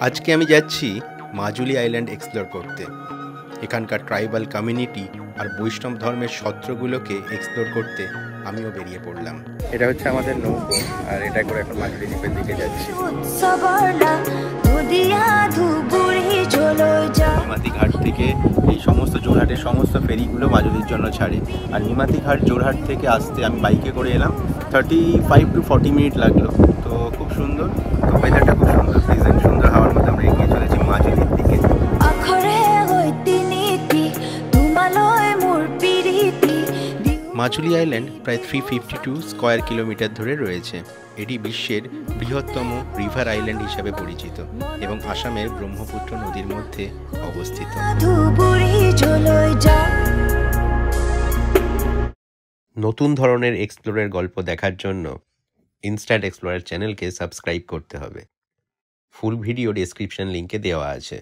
আজকে আমি যাচ্ছি মাজুলি আইল্যান্ড এক্সপ্লোর করতে। এখানকার ট্রাইবাল কমিউনিটি আর বৈষ্ণব ধর্মের সত্রগুলোকে এক্সপ্লোর করতে আমিও বেরিয়ে পড়লাম। এটা হচ্ছে আমাদের নৌকো, আর এটা করে এখন মাজুলি দ্বীপের দিকে যাচ্ছি। নিমাতি ঘাট থেকে এই সমস্ত জোরহাটের সমস্ত ফেরিগুলো মাজুলির জন্য ছাড়ে, আর নিমাতি ঘাট জোরহাট থেকে আসতে আমি বাইকে করে এলাম। 35 to 40 মিনিট লাগলো। তো খুব সুন্দর, তো ওয়েদারটা খুব সুন্দর, প্লেজেন্ট, সুন্দর হাওয়ার মধ্যে আমরা এগিয়ে চলেছি মাজুলির দিকে। মাজুলি আইল্যান্ড প্রায় 352 স্কোয়ার কিলোমিটার ধরে রয়েছে। এটি বিশ্বের বৃহত্তম রিভার আইল্যান্ড হিসাবে পরিচিত এবং আসামের ব্রহ্মপুত্র নদীর মধ্যে অবস্থিত। নতুন ধরনের এক্সপ্লোরের গল্প দেখার জন্য ইনস্ট্যান্ট এক্সপ্লোরার চ্যানেলকে সাবস্ক্রাইব করতে হবে। ফুল ভিডিও ডেসক্রিপশন লিঙ্কে দেওয়া আছে।